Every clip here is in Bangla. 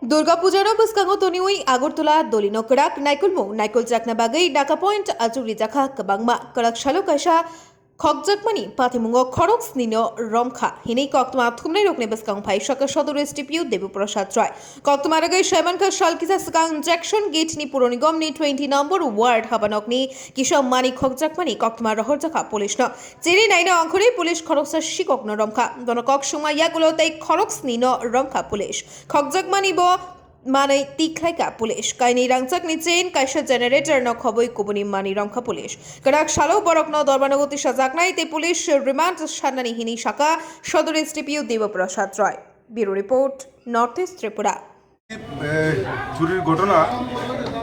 দুর্গাপূজার বসকাঙ্গ তনিউই আগরতলা দলি নকরাক নাইকুলমু নাইকুল চাকনা বাগৈ ডাকা পয়েন্ট আচুরি জাখা কবাংমা করাক শালো কাইসা খকজাকমানি পাথিমুঙ্গ খরক স্নিনো রমখা হিনেই কক্তমা থুমনাই রকনে বসকাং ফাই সকা সদর এসটিপিউ দেবপ্রসাদ রায় কক্তমা রাগাই শয়মানকা শালকিসা সকাং জ্যাকশন গেট নি পুর নিগম নি 20 নম্বর ওয়ার্ড হাবানক নি কিসা মানি খকজাকমানি কক্তমা রহর জাখা পুলিশ ন চেরি নাইনা অঙ্করে পুলিশ খরকসা শিকক ন রমখা দনকক সময় ইয়াগুলো তাই খরক স্নিনো রমখা পুলিশ খকজাকমানি ব মানে তিখলাইকা পুলিশ কাইনি রাংচাক নিচেন কাইসা জেনারেটর ন খবই কুবনি মানি রংখা পুলিশ করাক শালো বরক ন দরবানগতি সাজাকনাই তে পুলিশ রিমান্ড সান্নানি হিনি শাখা সদর এসটিপিউ Debprasad Roy bureau report north east Tripura. চুরির ঘটনা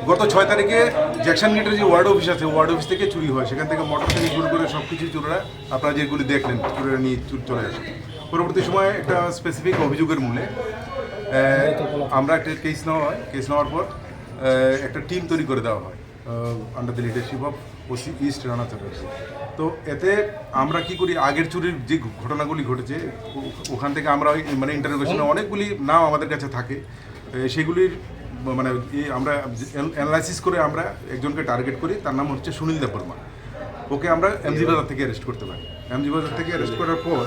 গত 6 তারিখে জ্যাকসন গেটের যে ওয়ার্ড অফিস আছে ওয়ার্ড অফিস থেকে চুরি হয়, সেখান থেকে মোটর থেকে শুরু করে সব কিছু চোরেরা আপনারা যেগুলি দেখলেন চোরেরা নিয়ে চলে আসে। পরবর্তী সময়ে একটা স্পেসিফিক অভিযোগের মূলে আমরা একটা কেস নেওয়া হয়, কেস নেওয়ার পর একটা টিম তৈরি করে দেওয়া হয় under the leadership of OC east Rana Chatterjee. তো এতে আমরা কি করি, আগের চুরির যে ঘটনাগুলি ঘটেছে ওখান থেকে আমরা মানে ইন্টারোগেশনে অনেকগুলি নাম আমাদের কাছে থাকে, সেগুলির মানে আমরা অ্যানালাইসিস করে আমরা একজনকে টার্গেট করি, তার নাম হচ্ছে সুনীল দেববর্মা। ওকে আমরা এমজি বাজার থেকে অ্যারেস্ট করতে পারি। এমজি বাজার থেকে অ্যারেস্ট করার পর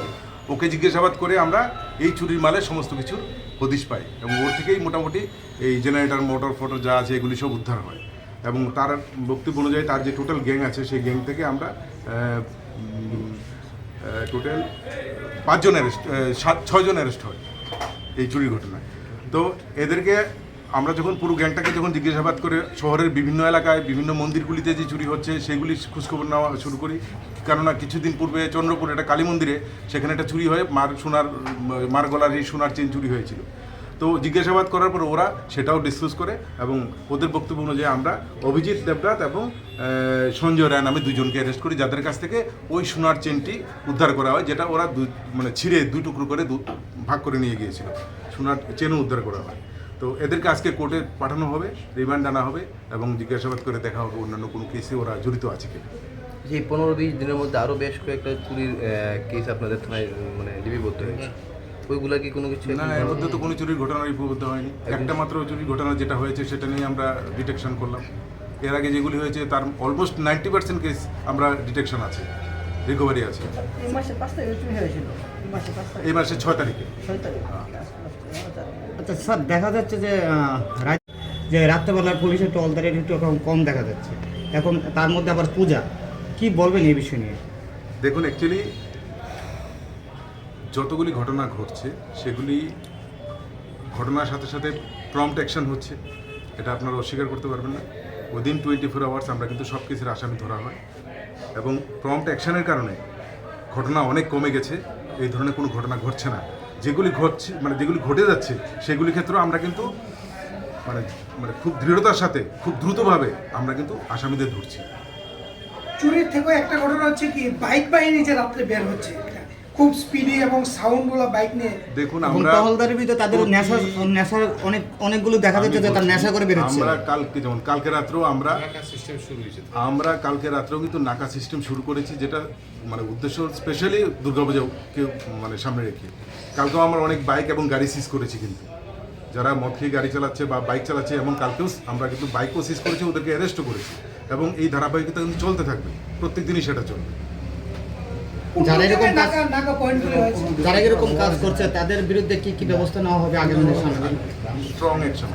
ওকে জিজ্ঞাসাবাদ করে আমরা এই চুরির মালের সমস্ত কিছুর হদিশ পাই এবং ওর থেকেই মোটামুটি এই জেনারেটর মোটর ফোটর যা আছে এগুলি সব উদ্ধার হয় এবং তার বক্তব্য অনুযায়ী তার যে টোটাল গ্যাং আছে সেই গ্যাং থেকে আমরা টোটাল 5 জন অ্যারেস্ট 6 জন অ্যারেস্ট হয় এই চুরির ঘটনায়। তো এদেরকে আমরা যখন পুরো গ্যাংটাকে যখন জিজ্ঞাসাবাদ করে শহরের বিভিন্ন এলাকায় বিভিন্ন মন্দিরগুলিতে যে চুরি হচ্ছে সেইগুলি খোঁজখবর নেওয়া শুরু করি, কেননা কিছুদিন পূর্বে চন্দ্রপুর একটা কালী মন্দিরে সেখানে একটা চুরি হয়ে মার গলার এই সোনার চেন চুরি হয়েছিল। তো জিজ্ঞাসাবাদ করার পর ওরা সেটাও ডিসকাস করে এবং ওদের বক্তব্য অনুযায়ী আমরা অভিজিৎ দেবনাথ এবং সঞ্জয় রায় নামে 2 জনকে অ্যারেস্ট করি, যাদের কাছ থেকে ওই সোনার চেনটি উদ্ধার করা হয়, যেটা ওরা মানে ছিঁড়ে 2 টুকরো করে ভাগ করে নিয়ে গিয়েছিল। সোনার চেনও উদ্ধার করা হয়। তো এদেরকে আজকে কোর্টে পাঠানো হবে, রিমান্ড আনা হবে এবং জিজ্ঞাসাবাদ করে দেখা হবে অন্যান্য কোনো কেসে ওরা জড়িত আছে কিনা। যে 15-20 দিনের মধ্যে আরও বেশ কয়েকটা চুরির কেস আপনাদের থানায় মানে লিপিবদ্ধ হয়েছে, ওইগুলা কি কোনো কিছু? না, এর মধ্যে তো কোনো চুরির ঘটনা লিপিবদ্ধ হয়নি। একটা মাত্র চুরির ঘটনা যেটা হয়েছে সেটা নিয়ে আমরা ডিটেকশন করলাম। এর আগে যেগুলি হয়েছে তার অলমোস্ট 90% কেস আমরা ডিটেকশন আছে, রিকভারি আছে। এই মাসে 6 তারিখে। আচ্ছা স্যার, দেখা যাচ্ছে যে রাত্রেবেলা পুলিশের টহলদারি একটু কম দেখা যাচ্ছে, এখন তার মধ্যে আবার পূজা, কি বলবেন এই বিষয় নিয়ে? দেখুন, অ্যাকচুয়ালি যতগুলি ঘটনা ঘটছে সেগুলি ঘটনার সাথে সাথে প্রম্পট অ্যাকশন হচ্ছে, এটা আপনারা অস্বীকার করতে পারবেন না। উইদিন 24 আওয়ার্স আমরা কিন্তু সব কিছুর আসামি ধরা হয় এবং প্রম্পট অ্যাকশনের কারণে ঘটনা অনেক কমে গেছে, এই ধরনের কোনো ঘটনা ঘটছে না। যেগুলি ঘটছে মানে যেগুলি ঘটে যাচ্ছে সেগুলি ক্ষেত্রেও আমরা কিন্তু মানে মানে খুব দৃঢ়তার সাথে খুব দ্রুতভাবে আমরা কিন্তু আসামিদের ধরছি। চুরির থেকেও একটা ঘটনা হচ্ছে কি, বাইক বাহিনী যে রাত্রে বের হচ্ছে খুব স্পিডি এবং সাউন্ডওয়ালা বাইক নিয়ে। দেখুন, আমরা টহলদারির ভিতরে তাদের নেশার অনেকগুলো দেখা যাচ্ছে যে তার নেশা করে বেরোচ্ছে। আমরা কালকে রাত্রেও আমরা কালকে রাত্রেও কিন্তু নাকা সিস্টেম শুরু করেছি, যেটা মানে উদ্দেশ্য স্পেশালি দুর্গাপূজাকে মানে সামনে রেখে। কালকেও আমরা অনেক বাইক এবং গাড়ি সিজ করেছি, কিন্তু যারা মদ খেয়ে গাড়ি চালাচ্ছে বা বাইক চালাচ্ছে, এবং কালকেও আমরা কিন্তু বাইকও সিজ করেছি, ওদেরকে অ্যারেস্টও করেছি এবং এই ধারাবাহিকতা কিন্তু চলতে থাকবে, প্রত্যেক দিনই সেটা চলবে। যারা এরকম কাজ করছে তাদের বিরুদ্ধে কি ব্যবস্থা নেওয়া হবে আগামী দিনে? Strong action.